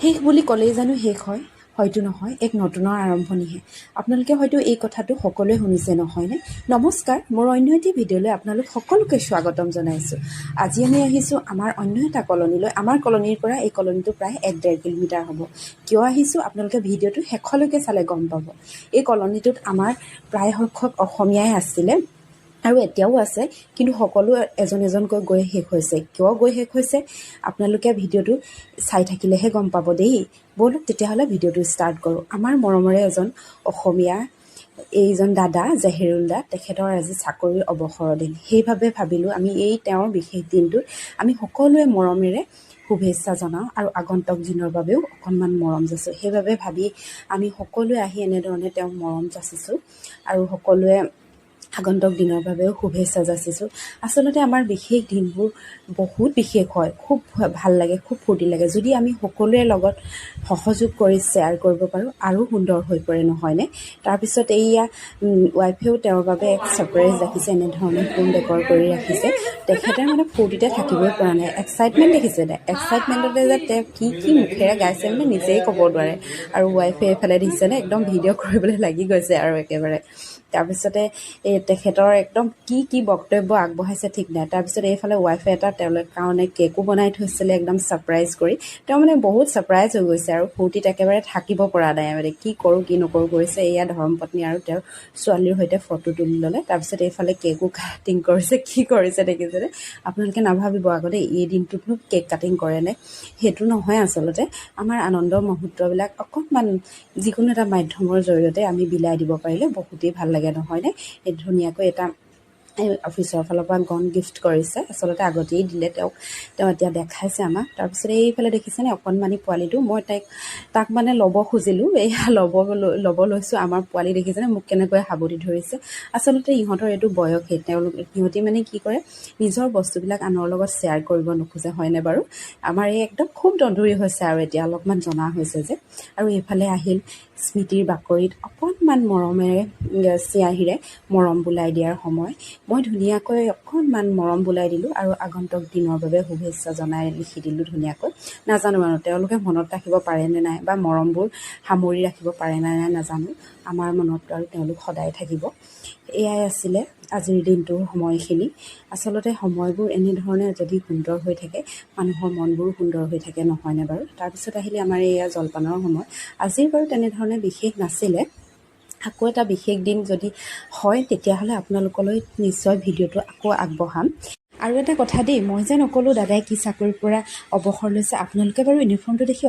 শেষ বুলি ক'লেই জানো শেষ হয়? হয়তো নহয়, এক নতুনৰ আৰম্ভণিহে। আপোনালোকে হয়তো এই কথাটো সকলোৱে শুনিছে, নহয়নে? নমস্কাৰ, মোৰ অন্য এটি ভিডিঅ'লৈ আপোনালোক সকলোকে স্বাগতম জনাইছোঁ। আজি আমি আহিছোঁ আমাৰ অন্য এটা কলনীলৈ। আমাৰ কলনীৰ পৰা এই কলনীটো প্ৰায় 1-1.5 কিলোমিটাৰ হ'ব। কিয় আহিছোঁ আপোনালোকে ভিডিঅ'টো শেষলৈকে চালে গম পাব। এই কলনীটোত আমাৰ প্ৰায় সংখ্যক অসমীয়াই আছিলে আৰু এতিয়াও আছে, কিন্তু সকলো এজন এজনকৈ গৈ শেষ হৈছে। কিয় গৈ শেষ হৈছে আপোনালোকে ভিডিঅ'টো চাই থাকিলেহে গম পাব দেই। ব'লক তেতিয়াহ'লে ভিডিঅ'টো ষ্টাৰ্ট কৰোঁ। আমাৰ মৰমৰে এজন অসমীয়া এইজন দাদা জেহেৰুল দা, তেখেতৰ আজি চাকৰিৰ অৱসৰৰ দিন। সেইবাবে ভাবিলোঁ আমি এই তেওঁৰ বিশেষ দিনটোত আমি সকলোৱে মৰমেৰে শুভেচ্ছা জনাওঁ আৰু আগন্তুক দিনৰ বাবেও অকণমান মৰম যাছোঁ। সেইবাবে ভাবি আমি সকলোৱে আহি এনেধৰণে তেওঁক মৰম যাচিছোঁ আৰু সকলোৱে আগন্তুক দিনৰ বাবেও শুভেচ্ছা যাচিছোঁ। আচলতে আমাৰ বিশেষ দিনবোৰ বহুত বিশেষ হয়, খুব ভাল লাগে, খুব ফূৰ্তি লাগে। যদি আমি সকলোৰে লগত সহযোগ কৰি শ্বেয়াৰ কৰিব পাৰোঁ আৰু সুন্দৰ হৈ পৰে, নহয়নে? তাৰপিছত এইয়া ৱাইফেও তেওঁৰ বাবে এক ছাৰপ্ৰাইজ ৰাখিছে, এনেধৰণে হোম ডেকৰ কৰি ৰাখিছে। তেখেতে মানে ফূৰ্তিতে থাকিবই পৰা নাই, এক্সাইটমেণ্ট দেখিছে দে, এক্সাইটমেণ্টতে যে তেওঁ কি মুখেৰে গাইছে মানে নিজেই ক'ব নোৱাৰে। আৰু ৱাইফে এইফালে দেখিছেনে একদম ভিডিঅ' কৰিবলৈ লাগি গৈছে আৰু একেবাৰে। তাৰপিছতে তেখেতৰ একদম কি বক্তব্য আগবঢ়াইছে ঠিক নাই। তাৰপিছত এইফালে ৱাইফে এটা তেওঁলোকৰ কাৰণে কেকো বনাই থৈছিলে একদম ছাৰপ্ৰাইজ কৰি। তেওঁ মানে বহুত ছাৰপ্ৰাইজ হৈ গৈছে আৰু ফূৰ্তিত একেবাৰে থাকিব পৰা নাই, মানে কি কৰোঁ কি নকৰোঁ কৰিছে। এয়া ধৰ্মপত্নী আৰু তেওঁৰ ছোৱালীৰ সৈতে ফটো তুলি ল'লে। তাৰপিছত এইফালে কেকো কাটিং কৰিছে, কি কৰিছে দেখিছেনে? আপোনালোকে নাভাবিব আগতে এই দিনটোতনো কেক কাটিং কৰেনে? সেইটো নহয় আচলতে। আমাৰ আনন্দৰ মুহূৰ্তবিলাক অকণমান যিকোনো এটা মাধ্যমৰ জৰিয়তে আমি বিলাই দিব পাৰিলে বহুতেই ভাল লাগে, নহয়নে? এই ধুনীয়াকৈ এটা অফিচৰ ফালৰ পৰা গন গিফ্ট কৰিছে, আচলতে আগতেই দিলে তেওঁ এতিয়া দেখাইছে আমাক। তাৰপিছত এইফালে দেখিছেনে অকণমানি পোৱালিটো, মই তাক মানে ল'ব খুজিলোঁ, এয়া ল'ব লৈছোঁ। আমাৰ পোৱালি দেখিছেনে মোক কেনেকৈ সাবতি ধৰিছে। আচলতে ইহঁতৰ এইটো বয়সেই, সিহঁতি মানে কি কৰে, নিজৰ বস্তুবিলাক আনৰ লগত শ্বেয়াৰ কৰিব নোখোজে, হয়নে বাৰু? আমাৰ এই একদম খুব দন্দুৰি হৈছে আৰু এতিয়া অলপমান জনা হৈছে যে। আৰু এইফালে আহিল স্মৃতিৰ বাকৰিত অকণমান মৰমেৰে চিয়াহীৰে মৰম বোলাই দিয়াৰ সময়। মই ধুনীয়াকৈ অকণমান মৰম বোলাই দিলোঁ আৰু আগন্তুক দিনৰ বাবে শুভেচ্ছা জনাই লিখি দিলোঁ ধুনীয়াকৈ। নাজানো আৰু তেওঁলোকে মনত ৰাখিব পাৰেনে নাই বা মৰমবোৰ সামৰি ৰাখিব পাৰে নাই নাজানো। আমাৰ মনত আৰু তেওঁলোক সদায় থাকিব। এয়াই আছিলে আজিৰ দিনটোৰ সময়খিনি। আচলতে সময়বোৰ এনেধৰণে যদি সুন্দৰ হৈ থাকে, মানুহৰ মনবোৰো সুন্দৰ হৈ থাকে, নহয়নে বাৰু? তাৰপিছত আহিলে আমাৰ এয়া জলপানৰ সময়। আজিৰ বাৰু তেনেধৰণে বিশেষ নাছিলে। আকৌ এটা বিশেষ দিন যদি হয় তেতিয়াহ'লে আপোনালোকলৈ নিশ্চয় ভিডিঅ'টো আকৌ আগবঢ়াম। আৰু এটা কথা দেই, মই যে নক'লোঁ দাদাই কি চাকৰিৰ পৰা অৱসৰ লৈছে, আপোনালোকে বাৰু ইউনিফৰ্মটো দেখি